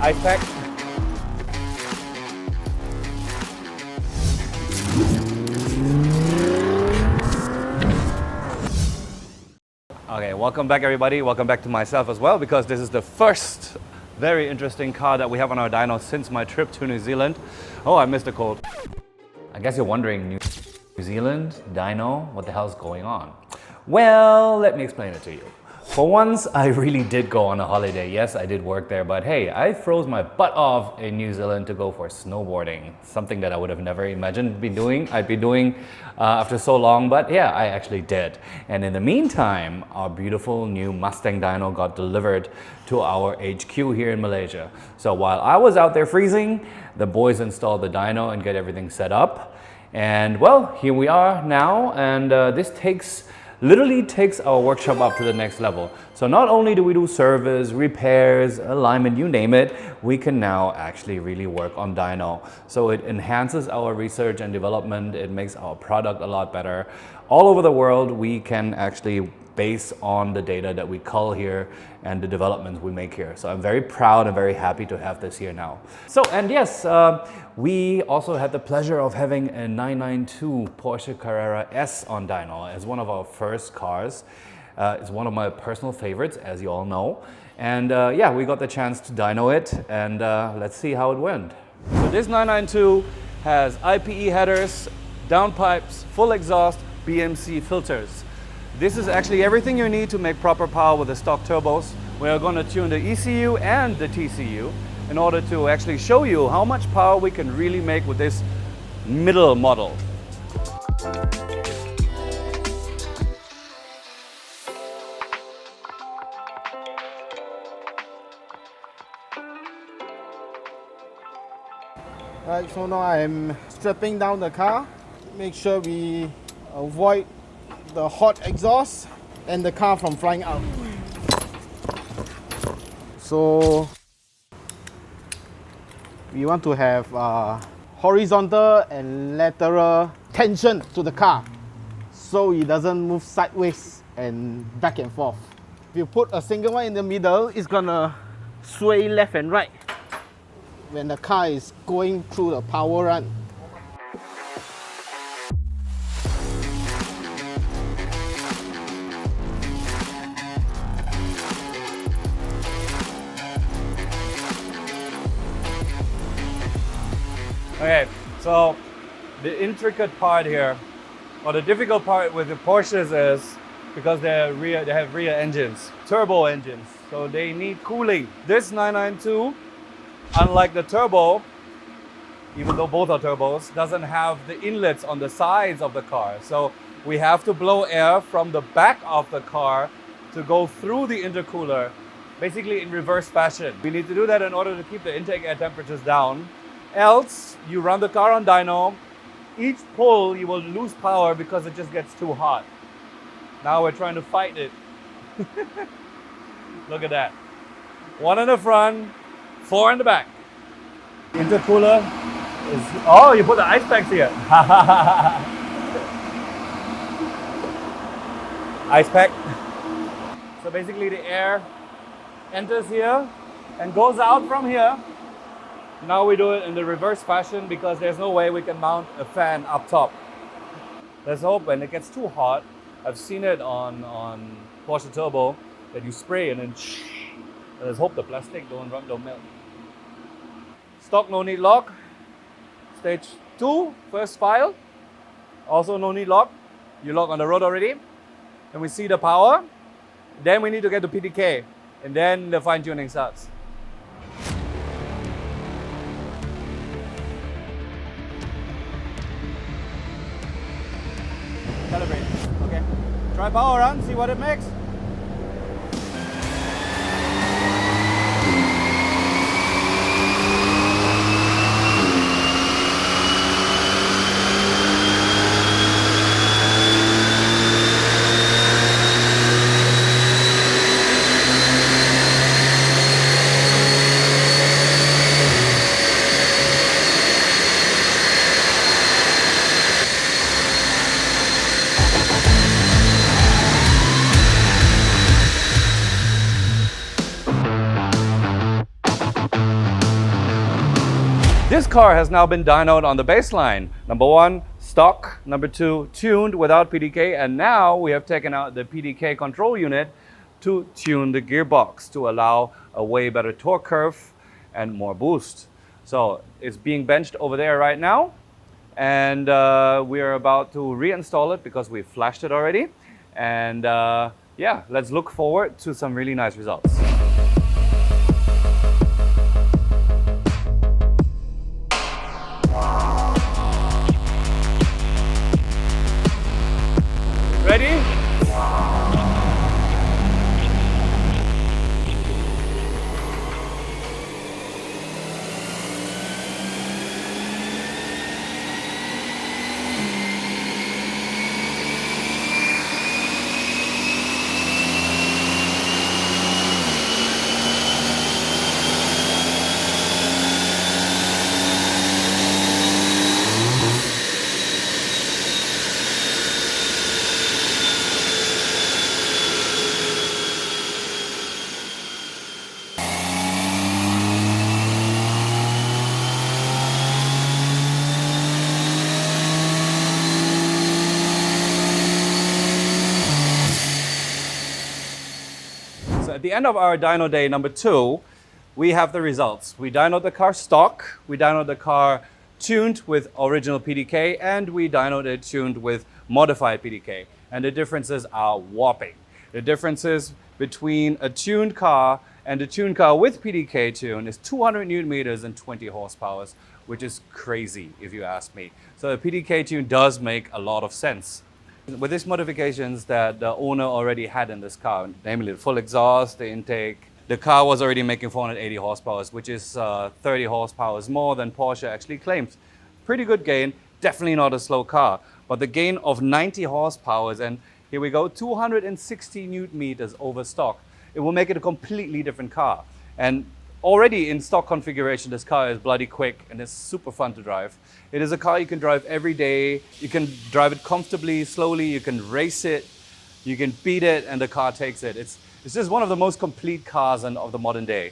ice pack. Okay, welcome back everybody. Welcome back to myself as well, because this is the first very interesting car that we have on our dyno since my trip to New Zealand. Oh, I missed the cold. I guess you're wondering, New Zealand, dyno, what the hell is going on? Well, let me explain it to you. For once, I really did go on a holiday. Yes, I did work there, but hey, I froze my butt off in New Zealand to go for snowboarding. Something that I would have never imagined I'd be doing after so long, but yeah, I actually did. And in the meantime, our beautiful new Mustang dyno got delivered to our HQ here in Malaysia. So while I was out there freezing, the boys installed the dyno and get everything set up. And well, here we are now, and this literally takes our workshop up to the next level. So not only do we do service, repairs, alignment, you name it, we can now actually really work on dyno. So it enhances our research and development, it makes our product a lot better. All over the world, we can actually base on the data that we cull here and the developments we make here. So I'm very proud and very happy to have this here now. So, and yes, we also had the pleasure of having a 992 Porsche Carrera S on dyno as one of our first cars. It's one of my personal favorites, as you all know. And yeah, we got the chance to dyno it, and let's see how it went. So this 992 has IPE headers, downpipes, full exhaust, BMC filters. This is actually everything you need to make proper power with the stock turbos. We are going to tune the ECU and the TCU in order to actually show you how much power we can really make with this middle model. Right, so now I'm strapping down the car. Make sure we avoid the hot exhaust and the car from flying out. So we want to have horizontal and lateral tension to the car so it doesn't move sideways and back and forth. If you put a single one in the middle, it's gonna sway left and right when the car is going through the power run. Okay, so the intricate part here, or the difficult part with the Porsches is because they have rear engines, turbo engines, so they need cooling. This 992, unlike the turbo, even though both are turbos, doesn't have the inlets on the sides of the car. So we have to blow air from the back of the car to go through the intercooler, basically in reverse fashion. We need to do that in order to keep the intake air temperatures down. Else, you run the car on dyno, each pull you will lose power because it just gets too hot. Now we're trying to fight it. Look at that. One in the front, 4 in the back. Intercooler is, oh, you put the ice packs here. Ice pack. So basically the air enters here and goes out from here. Now we do it in the reverse fashion because there's no way we can mount a fan up top. Let's hope when it gets too hot, I've seen it on Porsche Turbo, that you spray and then let's hope the plastic don't melt. Stock no need lock. Stage 2, first file. Also no need lock. You lock on the road already. And we see the power. Then we need to get to PDK. And then the fine tuning starts. Calibrate. Okay. Try power run, see what it makes. This car has now been dynoed on the baseline. Number 1, stock. Number 2, tuned without PDK. And now we have taken out the PDK control unit to tune the gearbox to allow a way better torque curve and more boost. So it's being benched over there right now. And we are about to reinstall it because we flashed it already. And yeah, let's look forward to some really nice results. Ready? So at the end of our dyno day number 2, we have the results. We dynoed the car stock, we dynoed the car tuned with original PDK, and we dynoed it tuned with modified PDK. And the differences are whopping. The differences between a tuned car and a tuned car with PDK tune is 200 Newton meters and 20 horsepower, which is crazy if you ask me. So the PDK tune does make a lot of sense. With these modifications that the owner already had in this car, namely the full exhaust, the intake, the car was already making 480 horsepower, which is 30 horsepower more than Porsche actually claims. Pretty good gain, definitely not a slow car, but the gain of 90 horsepower, and here we go, 260 Newton meters over stock. It will make it a completely different car. And already in stock configuration, this car is bloody quick and it's super fun to drive. It is a car you can drive every day. You can drive it comfortably, slowly. You can race it. You can beat it and the car takes it. It's just one of the most complete cars of the modern day.